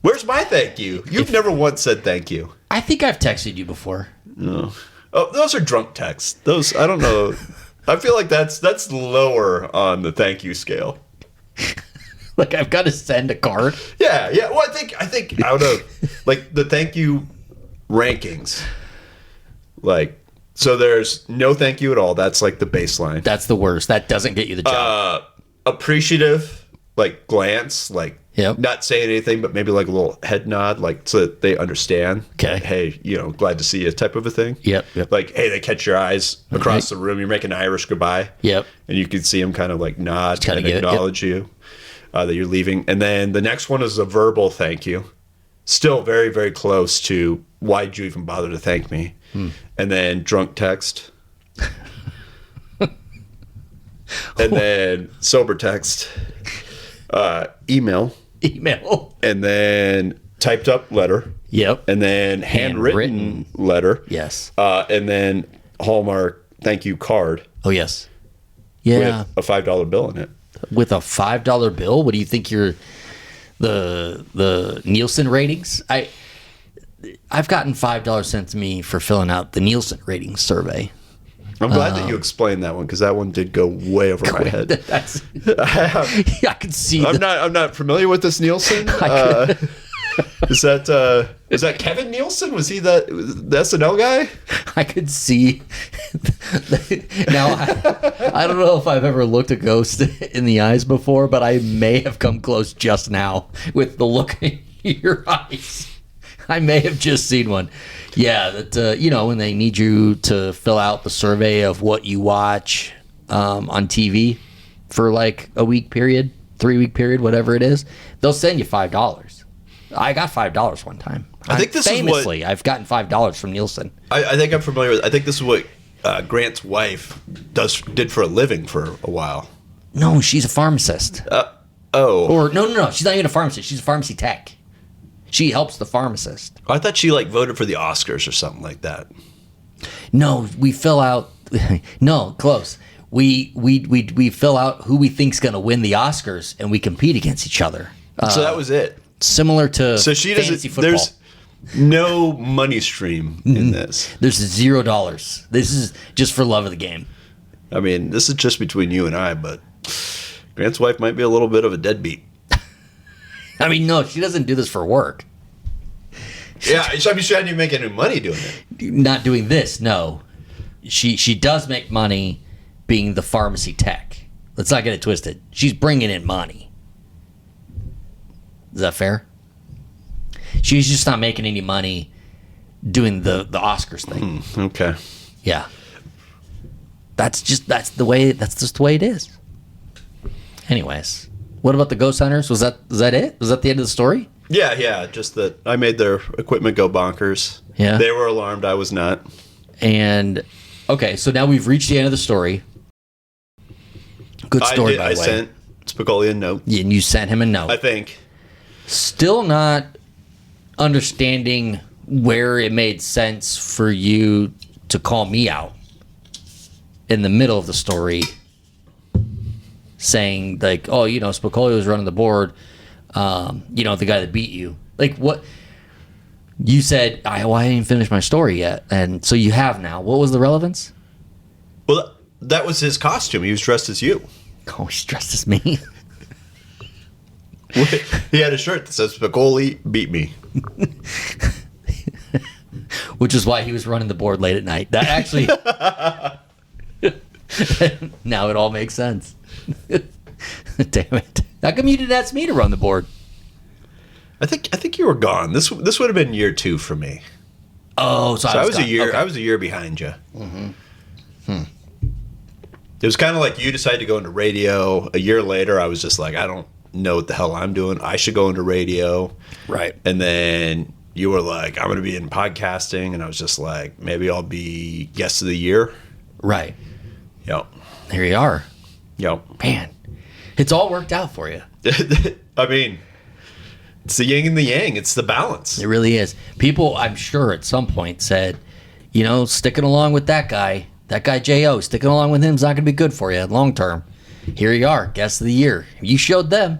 Where's my thank you? You've never once said thank you. I think I've texted you before. No. Oh, those are drunk texts. Those, I don't know. I feel like that's lower on the thank you scale. Like I've got to send a card? Yeah. Well, I think out of the thank you rankings, so there's no thank you at all. That's the baseline. That's the worst. That doesn't get you the job. Appreciative, glance, yep. Not saying anything, but maybe a little head nod, so that they understand. Okay. Hey, glad to see you type of a thing. Yep. Hey, they catch your eyes across the room. You're making an Irish goodbye. Yep. And you can see them kind of nod and acknowledge you that you're leaving. And then the next one is a verbal thank you. Still very, very close to why'd you even bother to thank me? And then drunk text. And then sober text. Email. And then typed up letter. Yep. And then handwritten letter. Yes. And then Hallmark thank you card. Oh, yes. Yeah. With a $5 bill in it. With a $5 bill? What do you think the Nielsen ratings? I've gotten $5 sent to me for filling out the Nielsen ratings survey. I'm glad that you explained that one because that one did go way over my head. I can see. I'm not familiar with this Nielsen. Is that Kevin Nielsen? Was he the SNL guy? I could see. Now I don't know if I've ever looked a ghost in the eyes before, but I may have come close just now with the look in your eyes. I may have just seen one. Yeah, that when they need you to fill out the survey of what you watch on TV for a week period, 3-week period, whatever it is, they'll send you $5. I got $5 one time. I think this famously, is what I've gotten $5 from Nielsen. I think I'm familiar with. I think this is what Grant's wife did for a living for a while. No, she's a pharmacist. Or no. She's not even a pharmacist. She's a pharmacy tech. She helps the pharmacist. I thought she like voted for the Oscars or something like that. No, we fill out. No, close. We fill out who we think's going to win the Oscars, and we compete against each other. So that was it. Similar to so she fantasy doesn't. football. There's no money stream in this. There's $0. This is just for love of the game. I mean, this is just between you and I, but Grant's wife might be a little bit of a deadbeat. I mean, no, she doesn't do this for work. Yeah, I mean, she hadn't even make any money doing it. Not doing this, no. She does make money being the pharmacy tech. Let's not get it twisted. She's bringing in money. Is that fair? She's just not making any money doing the Oscars thing. Okay. Yeah. That's just the way it is. Anyways, what about the Ghost Hunters? Was that it? Was that the end of the story? Yeah. Just that I made their equipment go bonkers. Yeah. They were alarmed. I was not. And okay, so now we've reached the end of the story. Good story, by the way. I sent Spicoli a note. Yeah, and you sent him a note. I think. Still not understanding where it made sense for you to call me out in the middle of the story, saying like, "Oh, Spicoli was running the board. The guy that beat you." Like what? You said, I didn't finish my story yet, and so you have now. What was the relevance? Well, that was his costume. He was dressed as you. Oh, he's dressed as me. He had a shirt that says Spicoli beat me. Which is why he was running the board late at night. That actually... Now it all makes sense. Damn it. How come you didn't ask me to run the board? I think you were gone. This would have been year 2 for me. Oh, so I was gone. a year. Okay. I was a year behind you. It was kind of like you decided to go into radio. A year later, I was just like, I don't know what the hell I'm doing. I should go into radio. Right. And then you were like, I'm going to be in podcasting. And I was just like, maybe I'll be guest of the year. Right. Yep. There you are. Yep. Man, it's all worked out for you. I mean, it's the yin and the yang. It's the balance. It really is. People, I'm sure, at some point said, sticking along with that guy J.O., sticking along with him is not going to be good for you long term. Here you are, guest of the year. You showed them.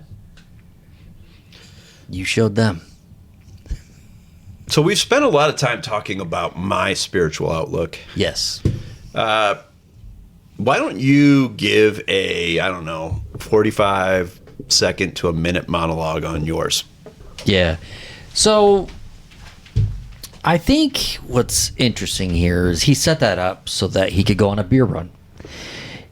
So we've spent a lot of time talking about my spiritual outlook. Yes. Why don't you give a, 45-second to a minute monologue on yours? Yeah. So I think what's interesting here is he set that up so that he could go on a beer run.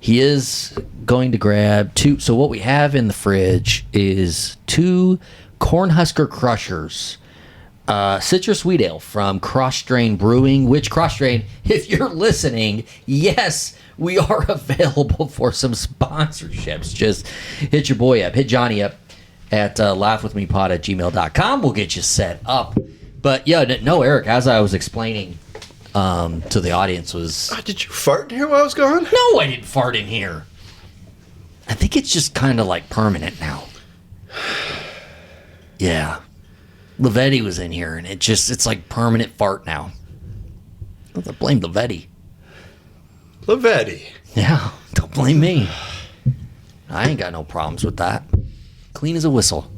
He is going to grab 2. So what we have in the fridge is 2 Cornhusker Crushers. Citrus Wheat Ale from Cross Drain Brewing, which Cross Drain, if you're listening, yes, we are available for some sponsorships. Just hit your boy up, hit Johnny up at laughwithmepod@gmail.com. We'll get you set up. But yeah, no, Eric, as I was explaining to the audience was... did you fart in here while I was gone? No, I didn't fart in here. I think it's just kind of like permanent now. Yeah. Lavetti was in here, and it's like permanent fart now. I blame Lavetti. Lavetti. Yeah, don't blame me. I ain't got no problems with that. Clean as a whistle.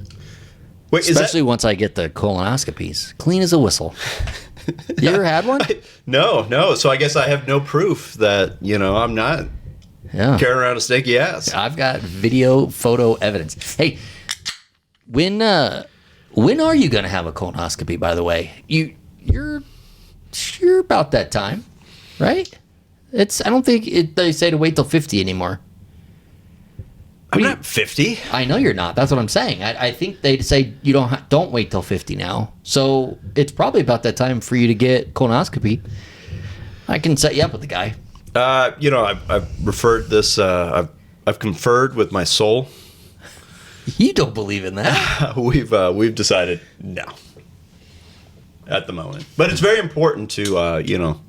Wait, especially once I get the colonoscopies. Clean as a whistle. You ever had one? No. So I guess I have no proof that, I'm not carrying around a stinky ass. I've got video, photo evidence. Hey, when are you going to have a colonoscopy, by the way? You're about that time, right? I don't think they say to wait till 50 anymore. I'm not 50. I know you're not. That's what I'm saying. I think they say you don't wait till 50 now. So it's probably about that time for you to get colonoscopy. I can set you up with the guy. I've referred this. I've conferred with my soul. You don't believe in that. We've decided no at the moment. But it's very important to, you don't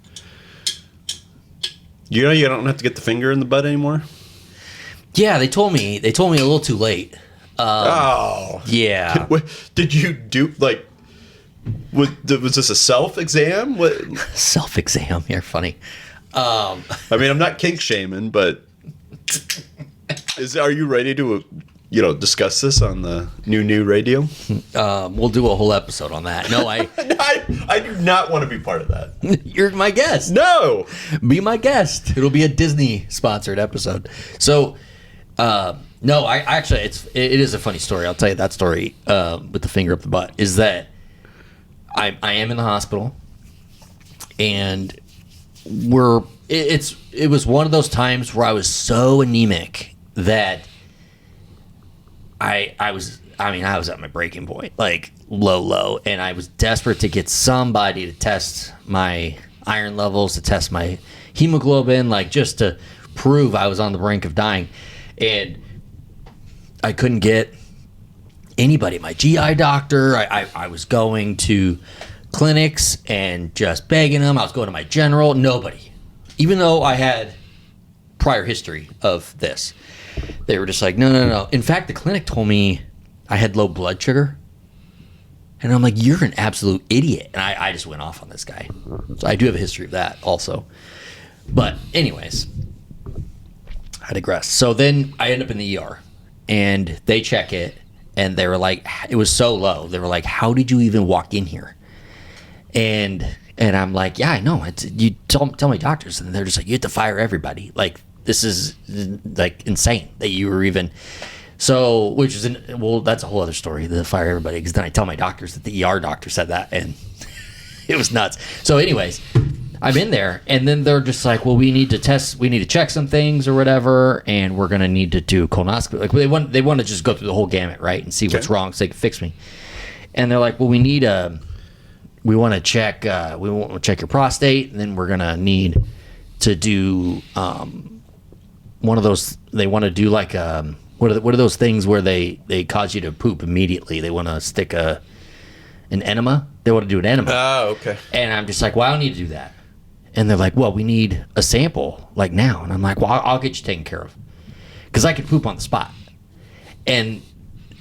have to get the finger in the butt anymore. Yeah, they told me a little too late. Yeah. Did you do, like, was this a self-exam? What? Self-exam? You're funny. I mean, I'm not kink shaming, but are you ready to, discuss this on the new radio? We'll do a whole episode on that. No, I do not want to be part of that. You're my guest. No, be my guest. It'll be a Disney sponsored episode. So, no, I actually, it is a funny story. I'll tell you that story with the finger up the butt. Is that I am in the hospital, and it was one of those times where I was so anemic that I was at my breaking point, like low, and I was desperate to get somebody to test my iron levels, to test my hemoglobin, like just to prove I was on the brink of dying. And I couldn't get anybody. My GI doctor, I was going to clinics and just begging them. I was going to my general, nobody. Even though I had prior history of this. They were just like, no. In fact, the clinic told me I had low blood sugar. And I'm like, you're an absolute idiot. And I just went off on this guy. So I do have a history of that also. But anyways, I digress. So then I end up in the ER. And they check it. And they were like, it was so low. They were like, how did you even walk in here? And I'm like, yeah, I know. You tell my doctors. And they're just like, you have to fire everybody. Like, this is like insane that you were even so, which is that's a whole other story, the fire everybody, because then I tell my doctors that the ER doctor said that, and it was nuts. So anyways, I'm in there, and then they're just like, well, we need to check some things or whatever, and we're gonna need to do colonoscopy. Like they want to just go through the whole gamut, right, and see what's wrong so they can fix me. And they're like, well, we want to check your prostate, and then we're gonna need to do one of those. They want to do like what are those things where they cause you to poop immediately? They want to stick an enema. They want to do an enema. Oh, okay. And I'm just like, well, I don't need to do that. And they're like, well, we need a sample like now. And I'm like, well, I'll get you taken care of, because I could poop on the spot. And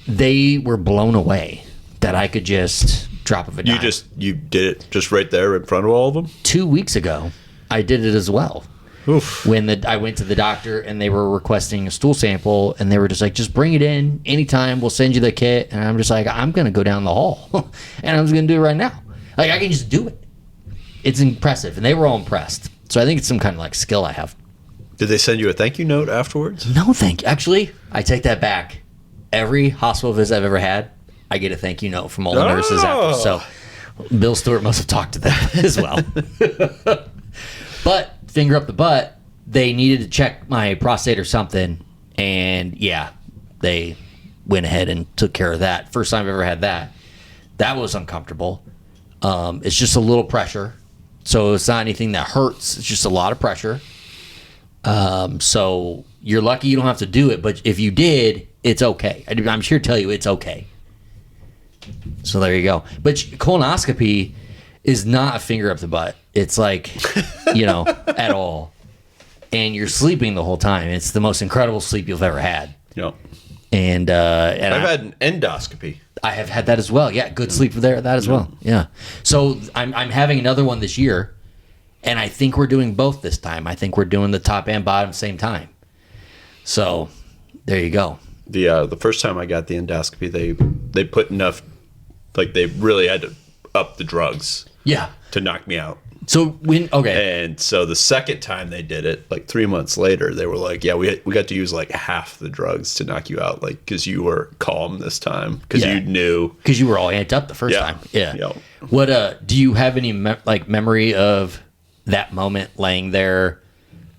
they were blown away that I could just drop of a dime. You did it just right there in front of all of them? 2 weeks ago, I did it as well. Oof. When I went to the doctor and they were requesting a stool sample, and they were just like, just bring it in anytime, we'll send you the kit. And I'm just like, I'm going to go down the hall and I'm just going to do it right now. Like, I can just do it. It's impressive. And they were all impressed. So I think it's some kind of like skill I have. Did they send you a thank you note afterwards? No, thank you. Actually, I take that back. Every hospital visit I've ever had, I get a thank you note from all the nurses after. So Bill Stewart must have talked to them as well. But finger up the butt, they needed to check my prostate or something, and yeah, they went ahead and took care of that. First time I've ever had that. That was uncomfortable. It's just a little pressure, so it's not anything that hurts. It's just a lot of pressure. So you're lucky you don't have to do it, but if you did, it's okay. I'm sure to tell you it's okay. So there you go. But colonoscopy is not a finger up the butt. It's like, at all. And you're sleeping the whole time. It's the most incredible sleep you've ever had. Yep. And I've had an endoscopy. I have had that as well. Yeah, good sleep there. That as well. Yeah. So I'm having another one this year, and I think we're doing both this time. I think we're doing the top and bottom same time. So there you go. The first time I got the endoscopy, they put enough, like they really had to up the drugs. Yeah. To knock me out. So And so the second time they did it, like 3 months later, they were like, yeah, we got to use like half the drugs to knock you out, like, because you were calm this time, because you knew. Because you were all amped up the first time. Yeah. Yep. What do you have any memory of that moment laying there?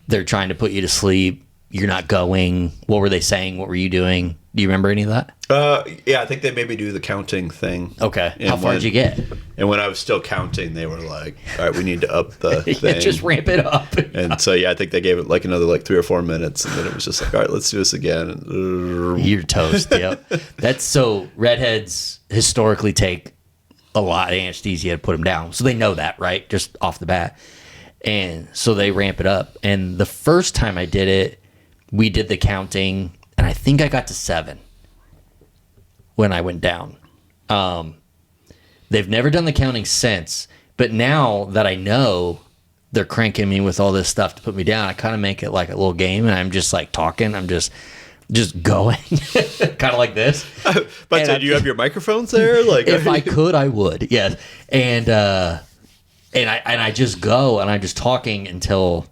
They're trying to put you to sleep. You're not going. What were they saying? What were you doing? Do you remember any of that? Yeah, I think they made me do the counting thing. Okay. How far did you get? And when I was still counting, they were like, all right, we need to up the thing. Just ramp it up. And so, I think they gave it like another like 3 or 4 minutes. And then it was just like, all right, let's do this again. And, you're toast. Yep. That's so redheads historically take a lot of anesthesia to put them down. So they know that, right? Just off the bat. And so they ramp it up. And the first time I did it, we did the counting, and I think I got to 7 when I went down. They've never done the counting since, but now that I know they're cranking me with all this stuff to put me down, I kind of make it like a little game, and I'm just like talking. I'm just going, kind of like this. But do you have your microphones there? Like, if I could, I would. Yes, and I just go, and I'm just talking until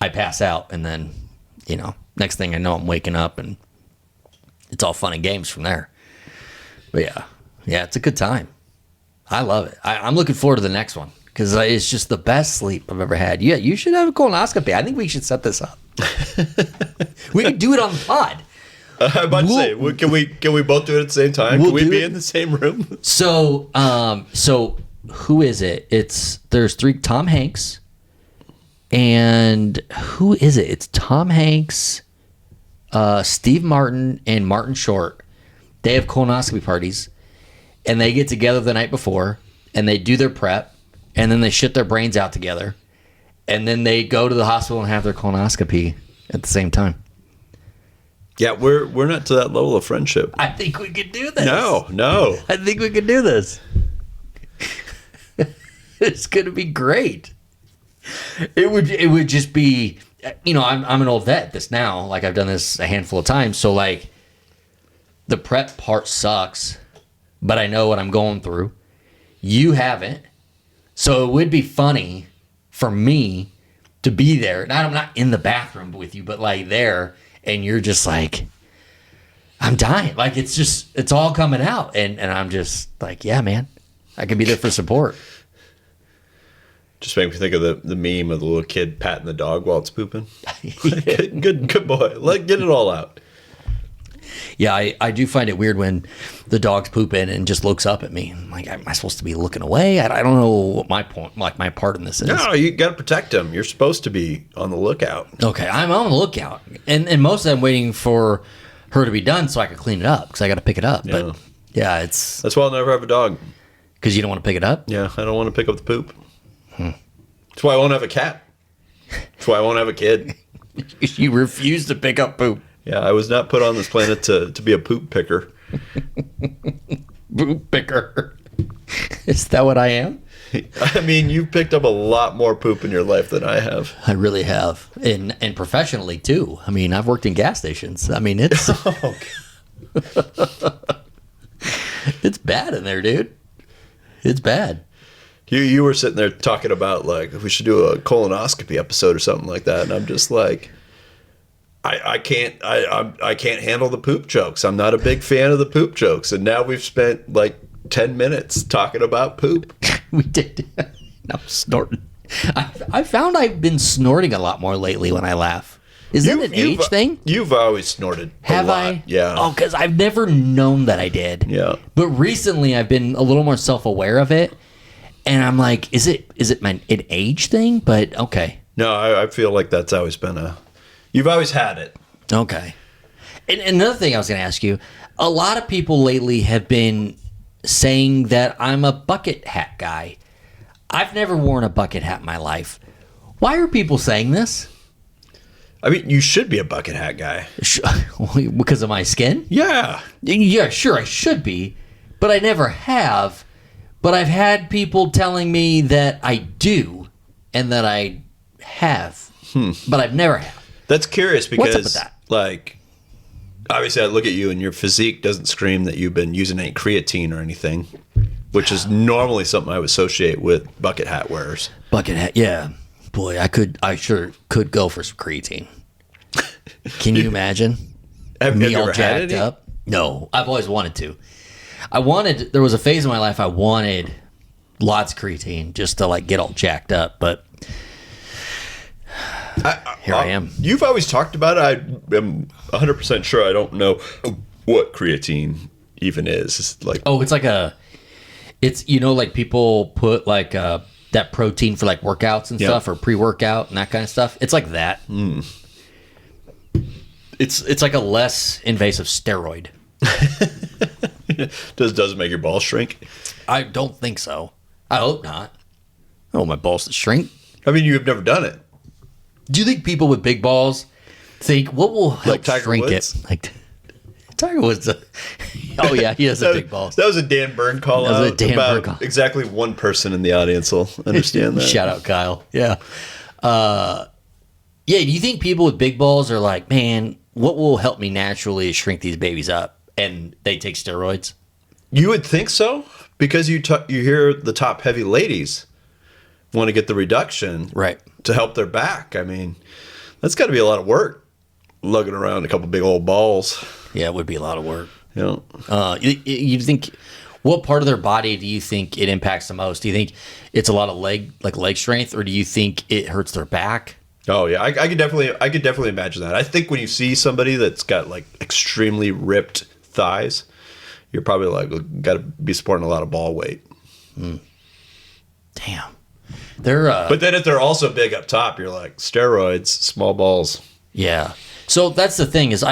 I pass out, and then next thing I know, I'm waking up, and it's all fun and games from there. But yeah, it's a good time. I love it. I'm looking forward to the next one because it's just the best sleep I've ever had. Yeah, you should have a colonoscopy. I think we should set this up. We could do it on the pod. I'm about to say, can we both do it at the same time? Can we be in the same room? So who is it? There's 3 Tom Hanks. And who is it? It's Tom Hanks, Steve Martin, and Martin Short. They have colonoscopy parties, and they get together the night before, and they do their prep, and then they shit their brains out together, and then they go to the hospital and have their colonoscopy at the same time. Yeah, we're not to that level of friendship. I think we could do this. No. I think we could do this. It's going to be great. It would just be, I'm an old vet at this now. Like, I've done this a handful of times. So, like, the prep part sucks, but I know what I'm going through. You haven't. So it would be funny for me to be there. I'm not in the bathroom with you, but, like, there, and you're just like, I'm dying. Like, it's all coming out. And I'm just like, yeah, man, I can be there for support. Just make me think of the meme of the little kid patting the dog while it's pooping. Good boy. Get it all out. Yeah, I do find it weird when the dog's pooping and just looks up at me. I'm like, am I supposed to be looking away? I don't know what my part in this is. No, you got to protect him. You're supposed to be on the lookout. Okay, I'm on the lookout. And most of them waiting for her to be done so I can clean it up because I got to pick it up. Yeah. But yeah, that's why I'll never have a dog. Because you don't want to pick it up? Yeah, I don't want to pick up the poop. That's why I won't have a cat. That's why I won't have a kid. You refuse to pick up poop. Yeah, I was not put on this planet to be a poop picker. Poop picker. Is that what I am? I mean, you've picked up a lot more poop in your life than I have. I really have. And professionally, too. I mean, I've worked in gas stations. I mean, it's... It's bad in there, dude. It's bad. You were sitting there talking about, like, if we should do a colonoscopy episode or something like that, and I'm just like, I can't handle the poop jokes. I'm not a big fan of the poop jokes, and now we've spent like 10 minutes talking about poop. We did. I'm snorting. I found I've been snorting a lot more lately when I laugh. Is that an age thing? You've always snorted. Have a lot. I? Yeah. Oh, because I've never known that I did. Yeah. But recently, I've been a little more self-aware of it. And I'm like, is it an age thing? But okay. No, I feel like that's always been you've always had it. Okay. And another thing I was going to ask you, a lot of people lately have been saying that I'm a bucket hat guy. I've never worn a bucket hat in my life. Why are people saying this? I mean, you should be a bucket hat guy. Because of my skin? Yeah. Yeah, sure, I should be. But I never have. But I've had people telling me that I do and that I have, but I've never have. That's curious because, what's up with that? Like, obviously I look at you and your physique doesn't scream that you've been using any creatine or anything, which is normally something I would associate with bucket hat wearers. Bucket hat, yeah. Boy, I sure could go for some creatine. Can you imagine? Have me you all ever had jacked any? up? No, I've always wanted to. There was a phase in my life I wanted lots of creatine just to like get all jacked up, but here I am. You've always talked about it. I am 100% sure I don't know what creatine even is. It's like, oh, it's like it's, you know, like people put like that protein for like workouts and stuff, or pre-workout and that kind of stuff. It's like that. It's like a less invasive steroid. Does it make your balls shrink? I don't think so. I hope not. I want my balls to shrink. I mean, you've never done it. Do you think people with big balls think what will help shrink Woods? it? Like Tiger Woods. Oh yeah, he has a big balls. That was a Dan Byrne call That was out. a Dan Byrne call. Exactly one person in the audience will understand that. Shout out Kyle. Yeah. Yeah. Do you think people with big balls are like, man, what will help me naturally shrink these babies up? And they take steroids? You would think so, because you hear the top heavy ladies want to get the reduction, right, to help their back. I mean, that's got to be a lot of work, lugging around a couple big old balls. Yeah, it would be a lot of work. Yeah. You think, what part of their body do you think it impacts the most? Do you think it's a lot of leg strength, or do you think it hurts their back? Oh yeah, I could definitely imagine that. I think when you see somebody that's got like extremely ripped thighs, you're probably like, got to be supporting a lot of ball weight. Damn. They're but then if they're also big up top, you're like, steroids, small balls. Yeah. So that's the thing is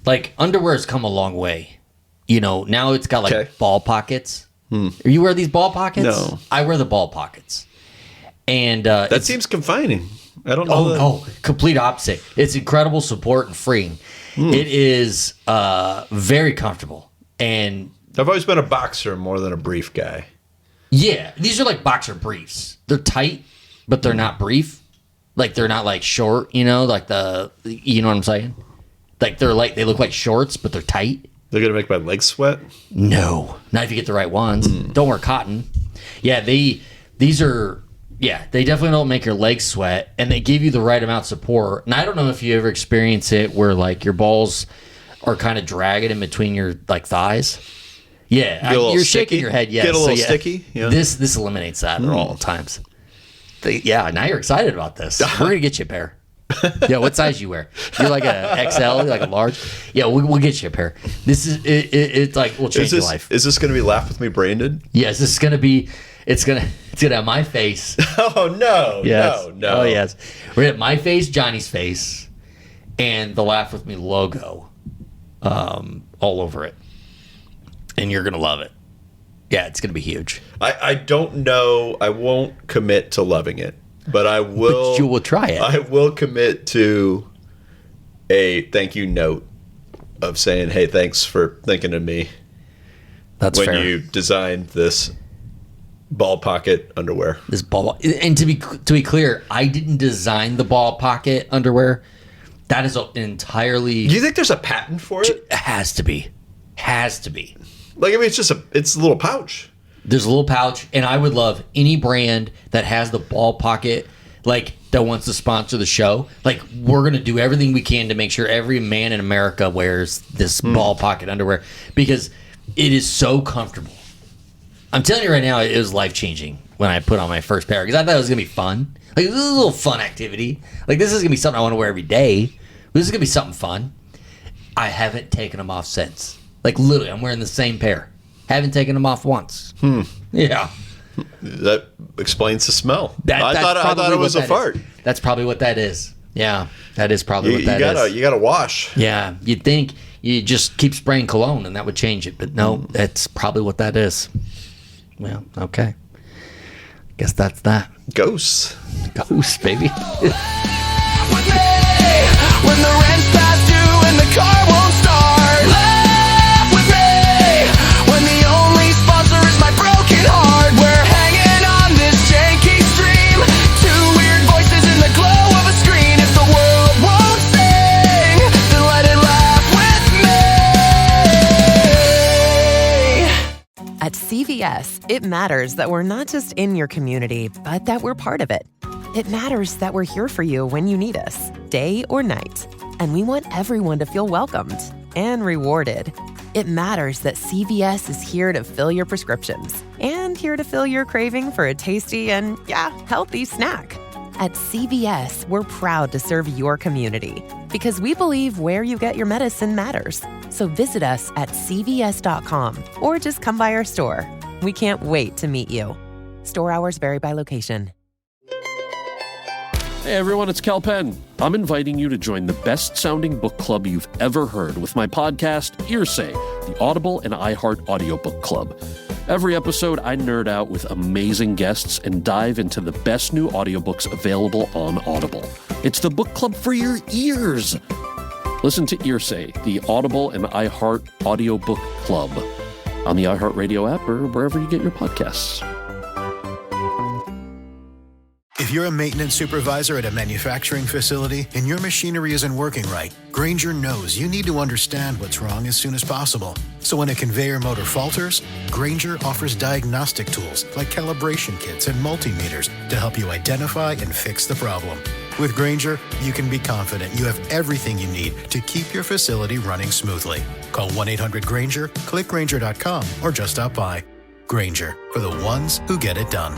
like underwear has come a long way. You know, now it's got like ball pockets. You wear these ball pockets? No. I wear the ball pockets. And that seems confining. I don't know. Oh, no. Complete opposite. It's incredible support and freeing. It is very comfortable. And I've always been a boxer more than a brief guy. Yeah. These are like boxer briefs. They're tight, but they're not brief. Like they're not like short, you know, like you know what I'm saying? Like they look like shorts, but they're tight. They're going to make my legs sweat? No. Not if you get the right ones. Don't wear cotton. Yeah, they definitely don't make your legs sweat, and they give you the right amount of support. And I don't know if you ever experience it where like your balls are kind of dragging in between your like thighs. Yeah, you're shaking your head. Yes, get a little sticky. Yeah. This eliminates that at all times. Now you're excited about this. We're gonna get you a pair. Yeah, what size you wear? You're like a XL, like a large. Yeah, we'll get you a pair. This is it's like we'll change your life. Is this gonna be Laugh With Me branded? Yes, this is gonna be. It's gonna have my face. Oh no! Yes. No! Oh yes, we're gonna have my face, Johnny's face, and the Laugh With Me logo, all over it, and you're gonna love it. Yeah, it's gonna be huge. I don't know. I won't commit to loving it, but I will. But you will try it. I will commit to a thank you note of saying, "Hey, thanks for thinking of me." That's when fair. you designed this ball pocket underwear. This ball, and to be clear, I didn't design the ball pocket underwear. That is entirely. Do you think there's a patent for it? It has to be. Like, I mean, it's a little pouch. There's a little pouch, and I would love any brand that has the ball pocket, like, that wants to sponsor the show. Like, we're going to do everything we can to make sure every man in America wears this ball pocket underwear, because it is so comfortable. I'm telling you right now, it was life-changing when I put on my first pair, because I thought it was going to be fun. Like, this is a little fun activity. Like, this is going to be something I want to wear every day. This is going to be something fun. I haven't taken them off since. Like, literally, I'm wearing the same pair. Haven't taken them off once. Yeah. That explains the smell. I thought it was a fart. That's probably what that is. Yeah, that is probably what that is. You gotta wash. Yeah, you'd think you just keep spraying cologne and that would change it, but no, that's probably what that is. Well, okay. Guess that's that. Ghosts, baby. With me when the rent's past due and the car won't start. Laugh with me when the only sponsor is my broken heart. We're hanging on this janky stream. Two weird voices in the glow of a screen. If the world won't sing, then let it laugh with me. At CVS, it matters that we're not just in your community, but that we're part of it. It matters that we're here for you when you need us, day or night. And we want everyone to feel welcomed and rewarded. It matters that CVS is here to fill your prescriptions and here to fill your craving for a tasty and, healthy snack. At CVS, we're proud to serve your community because we believe where you get your medicine matters. So visit us at cvs.com or just come by our store. We can't wait to meet you. Store hours vary by location. Hey everyone, it's Cal Penn. I'm inviting you to join the best-sounding book club you've ever heard with my podcast, Hearsay, the Audible and iHeart audiobook club. Every episode, I nerd out with amazing guests and dive into the best new audiobooks available on Audible. It's the book club for your ears. Listen to Hearsay, the Audible and iHeart audiobook club on the iHeartRadio app or wherever you get your podcasts. If you're a maintenance supervisor at a manufacturing facility and your machinery isn't working right, Grainger knows you need to understand what's wrong as soon as possible. So when a conveyor motor falters, Grainger offers diagnostic tools like calibration kits and multimeters to help you identify and fix the problem. With Grainger, you can be confident you have everything you need to keep your facility running smoothly. Call 1-800-GRAINGER, click Grainger.com, or just stop by. Grainger, for the ones who get it done.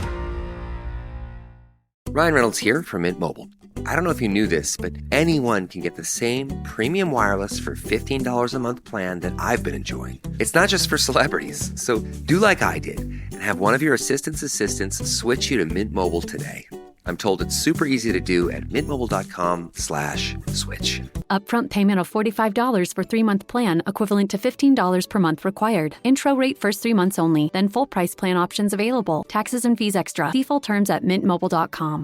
Ryan Reynolds here from Mint Mobile. I don't know if you knew this, but anyone can get the same premium wireless for $15 a month plan that I've been enjoying. It's not just for celebrities, so do like I did and have one of your assistants switch you to Mint Mobile today. I'm told it's super easy to do at mintmobile.com/switch. Upfront payment of $45 for 3-month plan, equivalent to $15 per month required. Intro rate first 3 months only, then full price plan options available. Taxes and fees extra. See full terms at mintmobile.com.